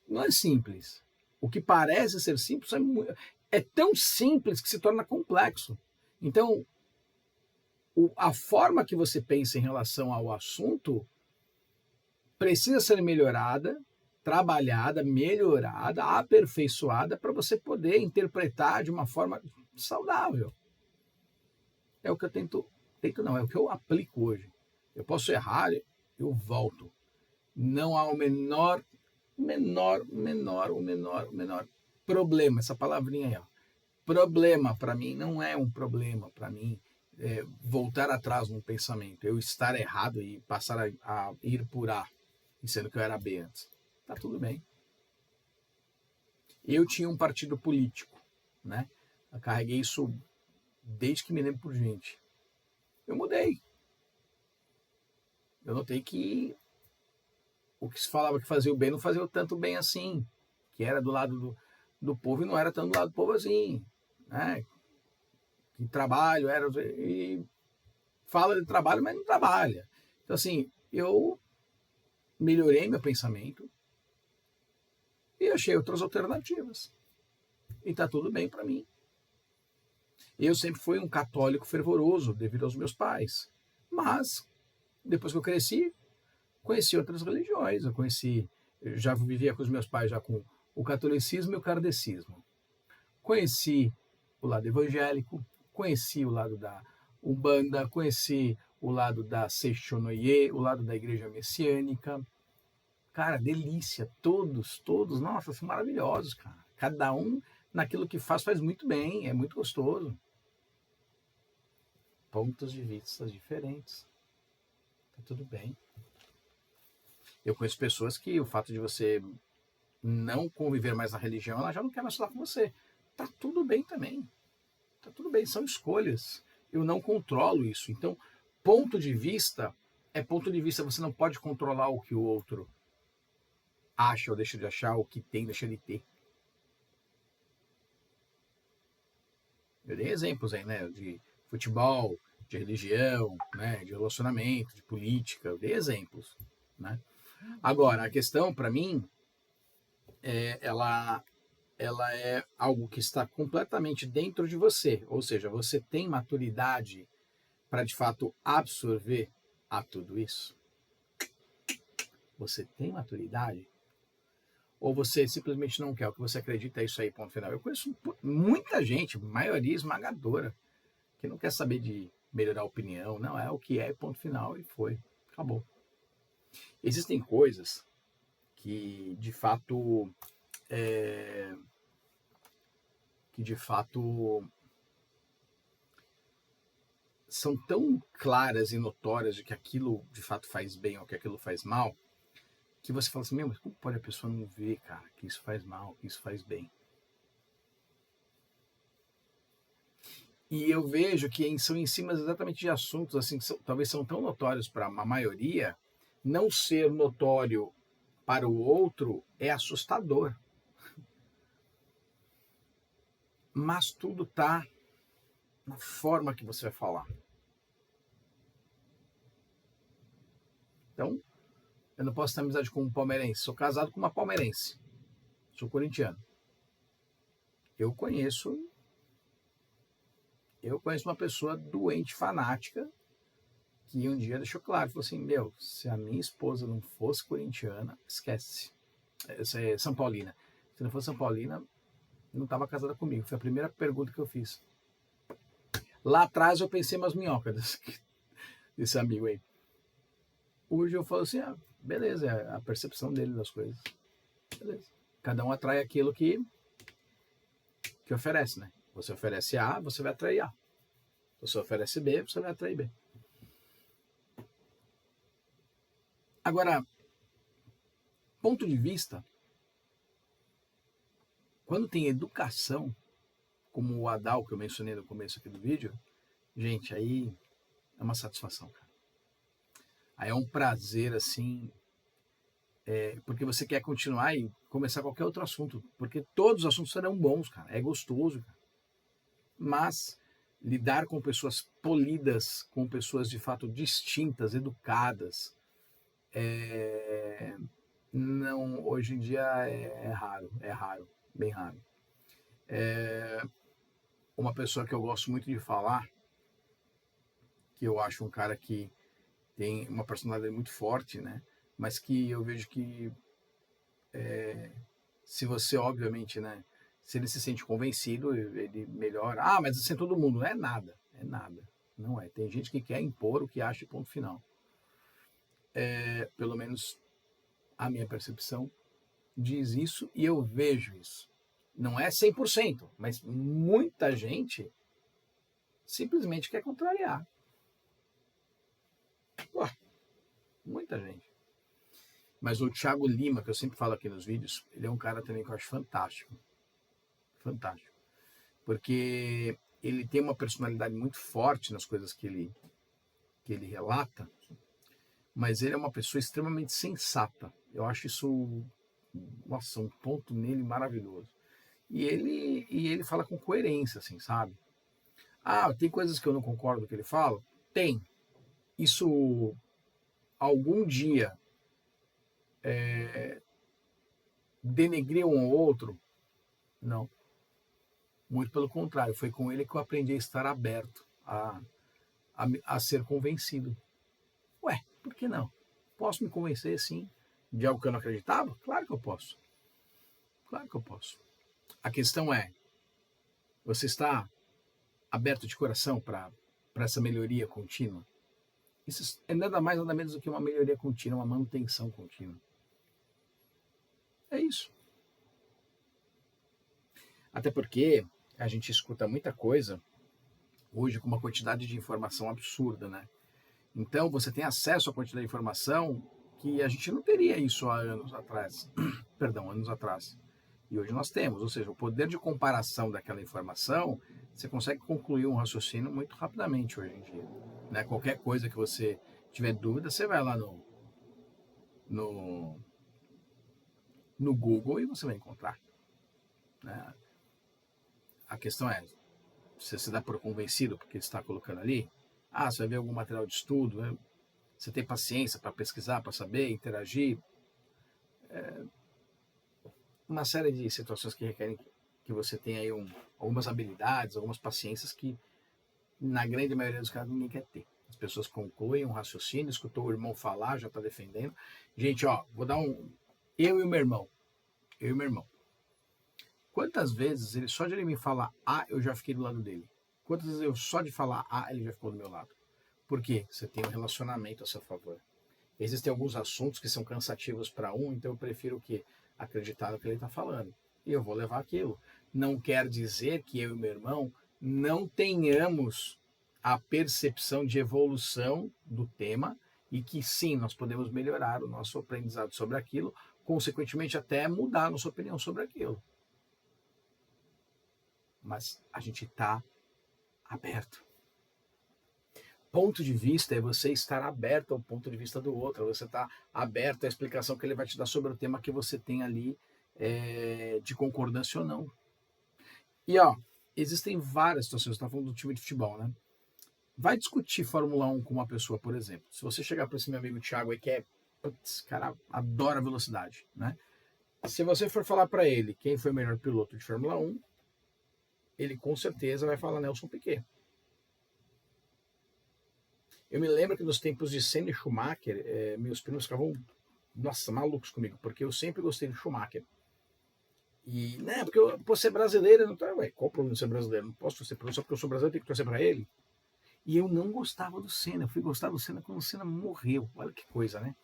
não é simples. O que parece ser simples é tão simples que se torna complexo. Então, a forma que você pensa em relação ao assunto precisa ser melhorada, trabalhada, melhorada, aperfeiçoada para você poder interpretar de uma forma saudável. É o que eu tento não, é o que eu aplico hoje. Eu posso errar, eu volto. Não há o menor problema, essa palavrinha aí, ó. Problema para mim não é um problema para mim voltar atrás num pensamento, eu estar errado e passar a ir por A, sendo que eu era B antes. Tá tudo bem. Eu tinha um partido político, né? Eu carreguei isso desde que me lembro por gente. Eu mudei. Eu notei que o que se falava que fazia o bem não fazia o tanto bem assim, que era do lado do povo e não era tão do lado do povo assim, né? Que trabalho era... E fala de trabalho, mas não trabalha. Então, assim, eu melhorei meu pensamento e achei outras alternativas. E tá tudo bem para mim. Eu sempre fui um católico fervoroso devido aos meus pais. Mas, depois que eu cresci, conheci outras religiões. Eu já vivia com os meus pais já com o catolicismo e o kardecismo. conheci o lado evangélico, conheci o lado da Umbanda, conheci o lado da Seishonoye, o lado da igreja messiânica. Cara, delícia, todos, nossa, são maravilhosos, cara. Cada um naquilo que faz muito bem, é muito gostoso. Pontos de vista diferentes. Tá tudo bem. Eu conheço pessoas que o fato de você não conviver mais na religião, ela já não quer mais falar com você. Tá tudo bem também. Tá tudo bem, são escolhas. Eu não controlo isso. Então, ponto de vista é ponto de vista. Você não pode controlar o que o outro acha ou deixa de achar, o que tem, deixa de ter. Eu dei exemplos aí, né? De futebol, de religião, né? De relacionamento, de política. Eu dei exemplos, né? Agora, a questão, para mim, ela é algo que está completamente dentro de você. Ou seja, você tem maturidade para, de fato, absorver a tudo isso? Você tem maturidade? Ou você simplesmente não quer? O que você acredita é isso aí, ponto final. Eu conheço muita gente, maioria esmagadora, que não quer saber de melhorar a opinião. Não, é o que é, ponto final, e foi. Acabou. Existem coisas que, de fato, são tão claras e notórias de que aquilo, de fato, faz bem ou que aquilo faz mal, que você fala assim, meu, mas como pode a pessoa não ver, cara, que isso faz mal, que isso faz bem? E eu vejo que são em cima exatamente de assuntos assim que talvez são tão notórios para a maioria, não ser notório para o outro é assustador. Mas tudo está na forma que você vai falar. Então, eu não posso ter amizade com um palmeirense. Sou casado com uma palmeirense. Sou corintiano. Eu conheço uma pessoa doente, fanática, que um dia deixou claro, falou assim, meu, se a minha esposa não fosse corintiana, esquece. Essa é São Paulina. Se não fosse São Paulina, não estava casada comigo. Foi a primeira pergunta que eu fiz. Lá atrás eu pensei umas minhocas desse amigo aí. Hoje eu falo assim, beleza, é a percepção dele das coisas. Beleza. Cada um atrai aquilo que oferece, né? Você oferece A, você vai atrair A. Você oferece B, você vai atrair B. Agora, ponto de vista, quando tem educação, como o Adal que eu mencionei no começo aqui do vídeo, gente, aí é uma satisfação, cara. Aí é um prazer, assim, porque você quer continuar e começar qualquer outro assunto, porque todos os assuntos serão bons, cara, é gostoso, cara. Mas lidar com pessoas polidas, com pessoas de fato distintas, educadas, não, hoje em dia é raro, bem raro. Uma pessoa que eu gosto muito de falar, que eu acho um cara que tem uma personalidade muito forte, né? Mas que eu vejo que se você, obviamente, né? Se ele se sente convencido, ele melhora. Ah, mas assim, todo mundo. Não é nada, Não é. Tem gente que quer impor o que acha, ponto final. Pelo menos a minha percepção diz isso e eu vejo isso. Não é 100%, mas muita gente simplesmente quer contrariar. Ué, muita gente. Mas o Thiago Lima, que eu sempre falo aqui nos vídeos, ele é um cara também que eu acho fantástico. Fantástico. Porque ele tem uma personalidade muito forte nas coisas que ele relata, mas ele é uma pessoa extremamente sensata. Eu acho isso, nossa, um ponto nele maravilhoso. E ele fala com coerência, assim, sabe? Ah, tem coisas que eu não concordo com o que ele fala? Tem. Isso algum dia denegrir um ou outro? Não. Muito pelo contrário, foi com ele que eu aprendi a estar aberto, a ser convencido. Ué, por que não? Posso me convencer, sim, de algo que eu não acreditava? Claro que eu posso. Claro que eu posso. A questão é, Você está aberto de coração para essa melhoria contínua? Isso é nada mais, nada menos do que uma melhoria contínua, uma manutenção contínua. É isso. Até porque a gente escuta muita coisa hoje com uma quantidade de informação absurda, né? Então você tem acesso a quantidade de informação que a gente não teria isso há anos atrás. Perdão, anos atrás. E hoje nós temos, ou seja, o poder de comparação daquela informação, você consegue concluir um raciocínio muito rapidamente hoje em dia. Né? Qualquer coisa que você tiver dúvida, você vai lá no Google e você vai encontrar. Né? A questão é, você se dá por convencido porque está colocando ali? Ah, você vai ver algum material de estudo, né? Você tem paciência para pesquisar, para saber, interagir. Uma série de situações que requerem que você tenha aí algumas habilidades, algumas paciências que, na grande maioria dos casos, ninguém quer ter. As pessoas concluem um raciocínio, escutou o irmão falar, já está defendendo. Gente, ó, vou dar um... Eu e o meu irmão. Quantas vezes ele, só de ele me falar A, eu já fiquei do lado dele? Quantas vezes eu, só de falar A, ele já ficou do meu lado? Por quê? Você tem um relacionamento a seu favor. Existem alguns assuntos que são cansativos para um, então eu prefiro que acreditar no que ele está falando. E eu vou levar aquilo. Não quer dizer que eu e meu irmão não tenhamos a percepção de evolução do tema e que sim, nós podemos melhorar o nosso aprendizado sobre aquilo, consequentemente até mudar a nossa opinião sobre aquilo. Mas a gente está aberto. Ponto de vista é você estar aberto ao ponto de vista do outro, você está aberto à explicação que ele vai te dar sobre o tema que você tem ali de concordância ou não. E ó, existem várias situações, você está falando do time de futebol, né? Vai discutir Fórmula 1 com uma pessoa, por exemplo. Se você chegar para esse meu amigo Thiago aí, que é, putz, cara, adora velocidade, né? Se você for falar para ele quem foi o melhor piloto de Fórmula 1, ele com certeza vai falar Nelson Piquet. Eu me lembro que nos tempos de Senna e Schumacher, meus primos ficavam, nossa, malucos comigo, porque eu sempre gostei de Schumacher. E, né, porque eu, por ser brasileiro, não tá, ué, qual o problema de ser brasileiro? Não posso torcer para ele, só porque eu sou brasileiro, tenho que torcer para ele. E eu não gostava do Senna, eu fui gostar do Senna quando o Senna morreu. Olha que coisa, né?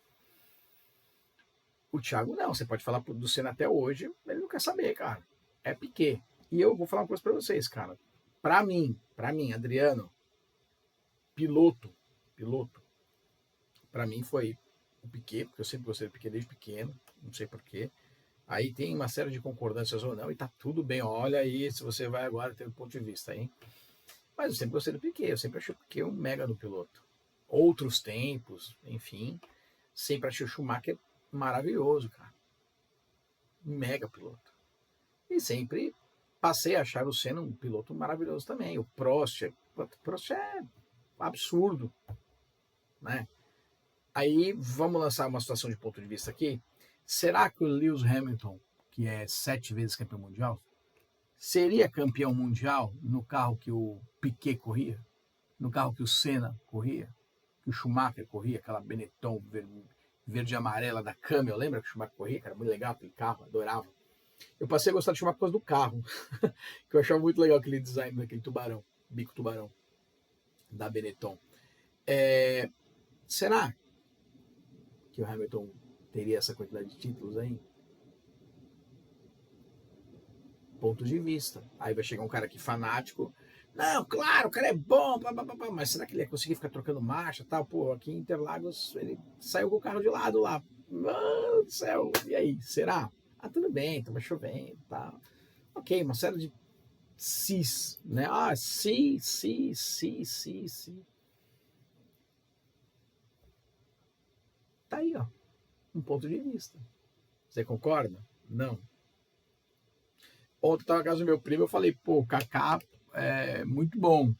O Thiago não, você pode falar do Senna até hoje, ele não quer saber, cara. É Piquet. E eu vou falar uma coisa para vocês, cara. Para mim, Adriano, piloto, para mim foi o Piquet, porque eu sempre gostei do Piquet desde pequeno, não sei porquê. Aí tem uma série de concordâncias ou não, e tá tudo bem, olha aí, se você vai agora ter um ponto de vista aí. Mas eu sempre gostei do Piquet, eu sempre achei o Piquet um mega do piloto. Outros tempos, enfim, sempre achei o Schumacher maravilhoso, cara. Um mega piloto. E sempre passei a achar o Senna um piloto maravilhoso também. O Prost é absurdo, né? Aí vamos lançar uma situação de ponto de vista aqui. Será que o Lewis Hamilton, que é 7 vezes campeão mundial, seria campeão mundial no carro que o Piquet corria? No carro que o Senna corria? Que o Schumacher corria? Aquela Benetton verde e amarela da Camel, lembra que o Schumacher corria? Cara, muito legal aquele carro, adorava. Eu passei a gostar de Schumacher por causa do carro, que eu achava muito legal aquele design daquele tubarão, bico tubarão, da Benetton. Será que o Hamilton teria essa quantidade de títulos aí? Ponto de vista. Aí vai chegar um cara aqui fanático. Não, claro, o cara é bom, blá, blá, blá, mas será que ele ia conseguir ficar trocando marcha e tal? Pô, aqui em Interlagos ele saiu com o carro de lado lá. Mano do céu, e aí, será? Ah, tudo bem, tava chovendo e tal. Ok, uma série de cis, né? Ah, sim. Tá aí, ó. Um ponto de vista. Você concorda? Não. Ontem estava na casa do meu primo, eu falei, pô, o Kaká é muito bom.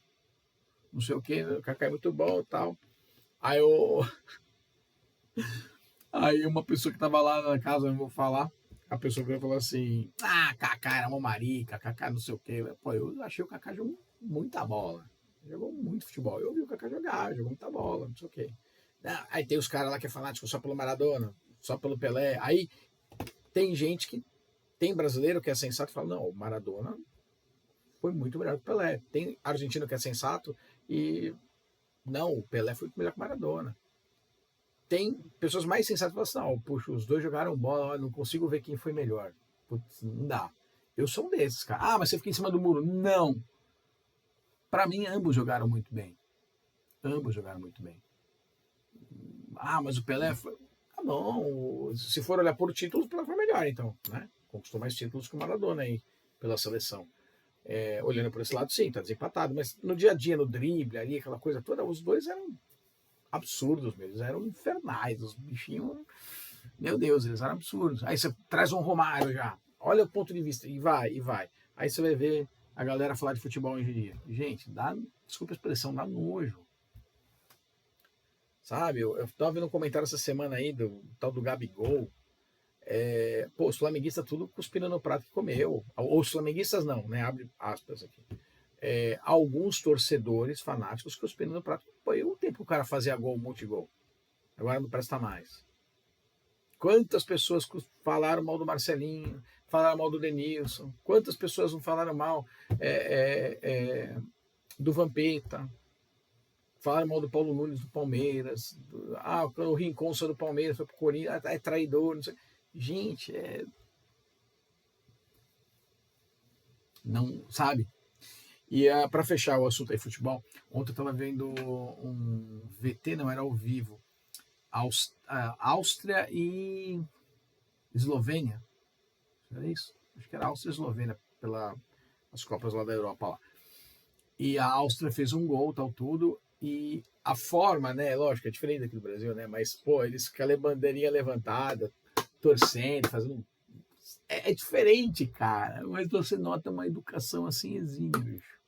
Não sei o que, o Kaká é muito bom e tal. Aí aí uma pessoa que estava lá na casa, não vou falar, a pessoa veio falar assim, ah, Kaká era uma marica, Kaká não sei o que. Pô, eu achei o Kaká jogou muita bola. Jogou muito futebol. Eu vi o Kaká jogar, jogou muita bola, não sei o que. Aí tem os caras lá que é fanático só pelo Maradona, só pelo Pelé. Aí tem gente que tem brasileiro que é sensato e fala, não, o Maradona foi muito melhor que o Pelé. Tem argentino que é sensato e não, o Pelé foi melhor que o Maradona. Tem pessoas mais sensatas que falam assim, não, puxa, os dois jogaram bola, não consigo ver quem foi melhor. Putz, não dá. Eu sou um desses, cara. Ah, mas você fica em cima do muro. Não. Para mim, ambos jogaram muito bem. Ambos jogaram muito bem. Ah, mas o Pelé foi... Tá bom. Se for olhar por títulos, o Pelé foi melhor, então. Né? Conquistou mais títulos que o Maradona aí, pela seleção. Olhando por esse lado, sim, tá desempatado. Mas no dia a dia, no drible ali, aquela coisa toda, os dois eram absurdos mesmo. Eles eram infernais. Os bichinhos... Meu Deus, eles eram absurdos. Aí você traz um Romário já. Olha o ponto de vista. E vai, e vai. Aí você vai ver a galera falar de futebol hoje em dia. Gente, dá, desculpa a expressão, dá nojo. Sabe? Eu tava vendo um comentário essa semana aí do tal do Gabigol. Pô, os flamenguistas tudo cuspindo no prato que comeu. Ou os flamenguistas não, né? Abre aspas aqui. Alguns torcedores fanáticos cuspindo no prato. Pô, e o tempo que o cara fazia gol, multigol? Agora não presta mais. Quantas pessoas falaram mal do Marcelinho, falaram mal do Denilson? Quantas pessoas não falaram mal do Vampeta? Falaram mal do Paulo Nunes do Palmeiras. O Rincon saiu do Palmeiras, foi pro Corinthians, é traidor. Não sei. Gente, não sabe. E para fechar o assunto aí, futebol, ontem eu estava vendo um VT, não era ao vivo, Áustria e Eslovênia. Era isso? Acho que era Áustria e Eslovênia, pelas Copas lá da Europa lá. E a Áustria fez um gol, tal tudo, e a forma, né, lógico, é diferente daqui do Brasil, né, mas, pô, eles com a bandeirinha levantada, torcendo, fazendo... É diferente, cara, mas você nota uma educação assim exímia, bicho.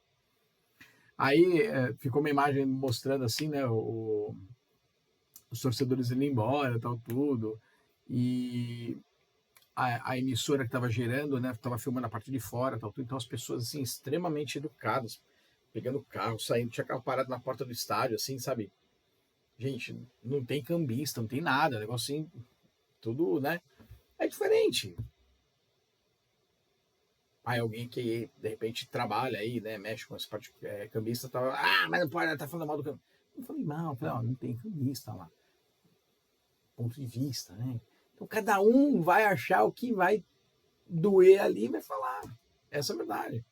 Aí ficou uma imagem mostrando assim, né, os torcedores indo embora, tal tudo, e a emissora que estava gerando, né, estava filmando a parte de fora, tal tudo, então as pessoas assim extremamente educadas, pegando o carro, saindo, tinha carro parado na porta do estádio, assim, sabe? Gente, não tem cambista, não tem nada, negócio assim, tudo, né? É diferente. Aí alguém que de repente trabalha aí, né, mexe com essa parte cambista, mas não pode, tá falando mal do cambista. Eu falei, não tem cambista lá. Ponto de vista, né? Então cada um vai achar o que vai doer ali e vai falar. Essa é a verdade.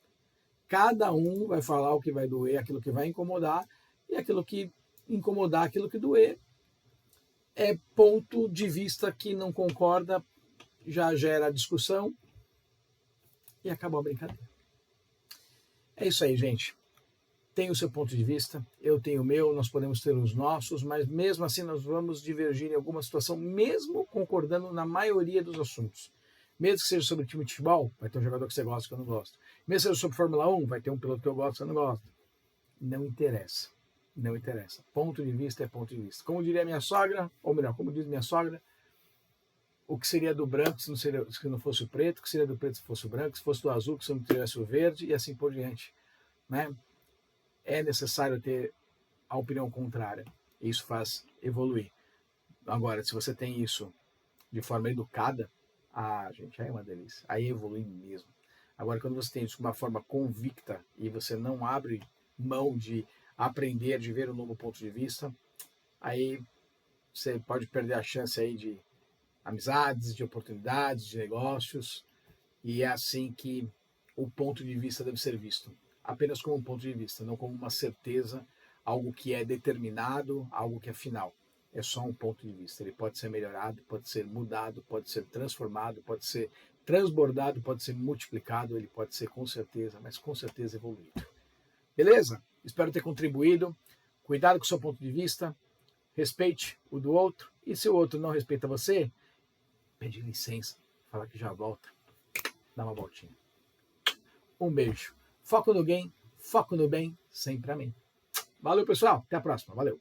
Cada um vai falar o que vai doer, aquilo que vai incomodar, e aquilo que incomodar, aquilo que doer. É ponto de vista que não concorda, já gera discussão e acabou a brincadeira. É isso aí, gente. Tem o seu ponto de vista, eu tenho o meu, nós podemos ter os nossos, mas mesmo assim nós vamos divergir em alguma situação, mesmo concordando na maioria dos assuntos. Mesmo que seja sobre time de futebol, vai ter um jogador que você gosta que eu não gosto. Mesmo que seja sobre Fórmula 1, vai ter um piloto que eu gosto que eu não gosto. Não interessa. Não interessa. Ponto de vista é ponto de vista. Como diria minha sogra, ou melhor, como diz minha sogra, o que seria do branco se não fosse o preto, o que seria do preto se fosse o branco, se fosse do azul, se não tivesse o verde, e assim por diante. Né? É necessário ter a opinião contrária. Isso faz evoluir. Agora, se você tem isso de forma educada, gente, aí é uma delícia. Aí evolui mesmo. Agora, quando você tem isso de uma forma convicta e você não abre mão de aprender, de ver um novo ponto de vista, aí você pode perder a chance aí de amizades, de oportunidades, de negócios, e é assim que o ponto de vista deve ser visto. Apenas como um ponto de vista, não como uma certeza, algo que é determinado, algo que é final. É só um ponto de vista. Ele pode ser melhorado, pode ser mudado, pode ser transformado, pode ser transbordado, pode ser multiplicado, ele pode ser com certeza, mas com certeza evoluído. Beleza? Espero ter contribuído. Cuidado com o seu ponto de vista, respeite o do outro, e se o outro não respeita você, pede licença, fala que já volta, dá uma voltinha. Um beijo. Foco no game, foco no bem, sempre amém. Valeu, pessoal. Até a próxima. Valeu.